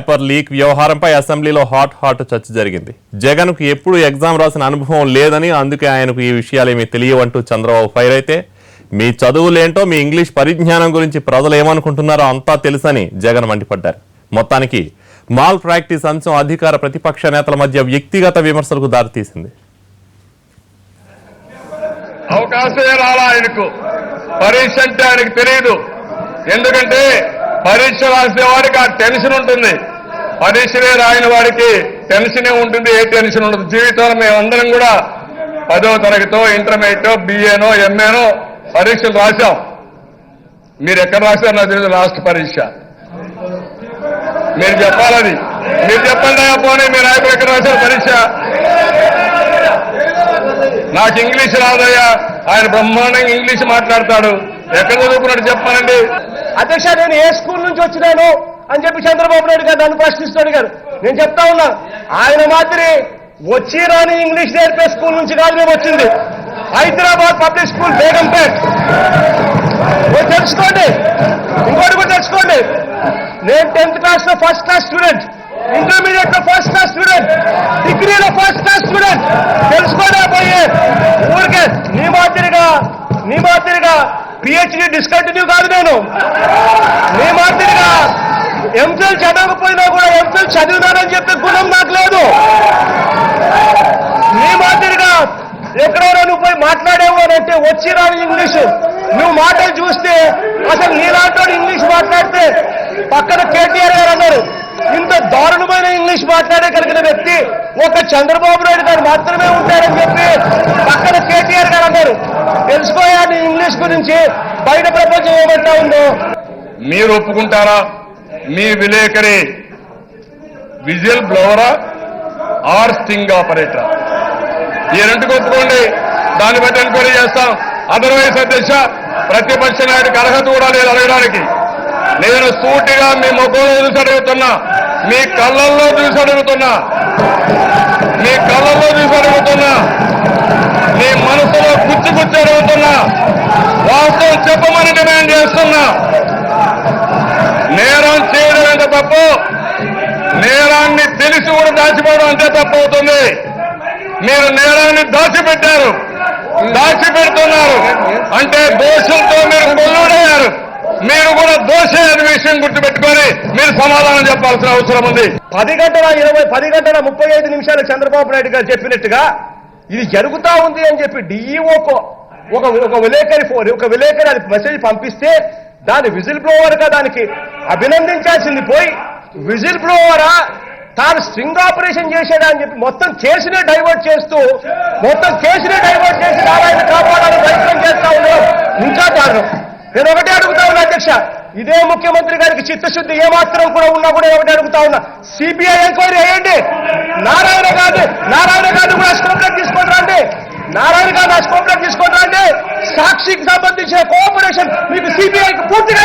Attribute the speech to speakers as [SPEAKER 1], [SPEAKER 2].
[SPEAKER 1] Paper leak వ్యవహారంపై అసెంబ్లీలో hot చర్చ జరిగింది. జగన్కు ఎప్పుడు ఎగ్జామ్ రాసిన అనుభవం లేదని, అందుకే ఆయనకు ఈ విషయాలేమీ తెలియవంటూ చంద్రబాబు ఫైర్ అయితే, మీ చదువులేంటో, మీ ఇంగ్లీష్ పరిజ్ఞానం గురించి ప్రజలు ఏమనుకుంటున్నారో అంతా తెలుసని జగన్ మండిపడ్డారు. మొత్తానికి మాల్ ప్రాక్టీస్ అంశం అధికార ప్రతిపక్ష నేతల మధ్య వ్యక్తిగత విమర్శలకు దారితీసింది.
[SPEAKER 2] అవకాశమే రాలా ఆయనకు. పరీక్ష అంటే ఆయనకు తెలియదు. ఎందుకంటే పరీక్ష రాసేవాడికి ఆ టెన్షన్ ఉంటుంది. పరీక్షలే రాయని వాడికి టెన్షనే ఉంటుంది. ఏ టెన్షన్ ఉండదు. జీవితంలో మేమందరం కూడా 10వ తరగతో, ఇంటర్మీడియటో, బిఏనో, ఎంఏనో పరీక్షలు రాశాం. మీరు ఎక్కడ రాశారు నాకు తెలియదు. లాస్ట్ పరీక్ష మీరు చెప్పాలని. మీరు చెప్పండి పోనీ మీ నాయకులు ఎక్కడ రాశారు పరీక్ష? నాకు ఇంగ్లీష్ రాదయ్యా. ఆయన బ్రహ్మాండంగా ఇంగ్లీష్ మాట్లాడతాడు. ఎక్కడ చదువుకున్నాడు చెప్పానండి.
[SPEAKER 3] అధ్యక్ష, నేను ఏ స్కూల్ నుంచి వచ్చినాను అని చెప్పి చంద్రబాబు నాయుడు గారు నన్ను ప్రశ్నిస్తాడు గారు. నేను చెప్తా ఉన్నా, ఆయన మాదిరి వచ్చి రాని ఇంగ్లీష్ నేర్పే స్కూల్ నుంచి కాదు మేము వచ్చింది. Hyderabad public school, Begumpet. తెలుసుకోండి, ఇంకోటి కూడా తెలుసుకోండి. నేను 10th క్లాస్ లో ఫస్ట్ క్లాస్ స్టూడెంట్, ఇంటర్మీడియట్ లో ఫస్ట్ క్లాస్ స్టూడెంట్, డిగ్రీలో ఫస్ట్ క్లాస్ స్టూడెంట్. తెలుసుకోలేకపోయే ఊరికే నీ మాదిరిగా పిహెచ్డీ డిస్కంటిన్యూ కాదు. నేను నీ మాదిరిగా ఎంఫిల్ చదవకపోయినా కూడా ఎంఫిల్ చదివినానని చెప్పే గుణం నాకు లేదు. నీ మాదిరిగా ఎక్కడైనా నువ్వు పోయి మాట్లాడేవు అని అంటే వచ్చి రాని ఇంగ్లీషు నువ్వు మాటలు చూస్తే అసలు నీలాంటి ఇంగ్లీష్ మాట్లాడితే పక్కన కేటీఆర్ గారు అన్నారు, ఇంత దారుణమైన ఇంగ్లీష్ మాట్లాడగలిగిన వ్యక్తి ఒక చంద్రబాబు నాయుడు గారు మాత్రమే ఉంటారని చెప్పి పక్కన కేటీఆర్ గారు అన్నారు. తెలుసుకోయాలి ఇంగ్లీష్ గురించి, బయట ప్రపంచం ఏమంటా ఉందో.
[SPEAKER 2] మీరు ఒప్పుకుంటారా? మీ విలేకరి విజిల్ బ్లోవరా ఆర్ స్టింగ్ ఆపరేటరా? ఈ రెండుకు ఒప్పుకోండి, దాన్ని బట్టి ఎంక్వైరీ చేస్తాం. అదర్వైజ్ అధ్యక్ష, ప్రతిపక్ష నాయుడికి అర్హత కూడా లేదు అడగడానికి. నేను సూటిగా మీ ముఖంలో చూసి అడుగుతున్నా, మీ కళ్ళల్లో చూసి అడుగుతున్నా, మీ మనసులో గుచ్చి అడుగుతున్నా, వాస్తవం చెప్పమని డిమాండ్ చేస్తున్నా. నేరం చేయడం ఎంత తప్పు, నేరాన్ని తెలిసి కూడా దాచిపోవడం అంతే తప్పు అవుతుంది. మీరు నేరాన్ని దాచిపెడుతున్నారు అంటే దోషులతో మీరు కొల్లుడయ్యారు. మీరు కూడా దోషే అనే విషయం గుర్తుపెట్టుకొని మీరు సమాధానం చెప్పాల్సిన అవసరం ఉంది.
[SPEAKER 3] 10 గంటల 35 నిమిషాలు చంద్రబాబు నాయుడు గారు చెప్పినట్టుగా ఇది జరుగుతా ఉంది అని చెప్పి డిఈఓకు ఒక విలేకరి అది మెసేజ్ పంపిస్తే దాని విజిల్ బ్లోవర్గా దానికి అభినందించాల్సింది పోయి, విజిల్ బ్లోవరా తాను స్ట్రింగ్ ఆపరేషన్ చేసేదా అని చెప్పి మొత్తం కేసునే డైవర్ట్ చేసి నారాయణ కాపాడాలని ప్రయత్నం చేస్తా ఉన్నాం. ఇంకా దారుణం. నేను ఒకటే అడుగుతా ఉన్నా అధ్యక్ష, ఇదే ముఖ్యమంత్రి గారికి చిత్తశుద్ధి ఏమాత్రం కూడా ఉన్నా కూడా ఒకటే అడుగుతా ఉన్నా, సిబిఐ ఎంక్వైరీ అయ్యండి. నారాయణ గారు కూడా స్కోప్లోకి తీసుకొని రండి. సాక్షికి సంబంధించిన కోఆపరేషన్ మీకు సిబిఐకి పూర్తిగా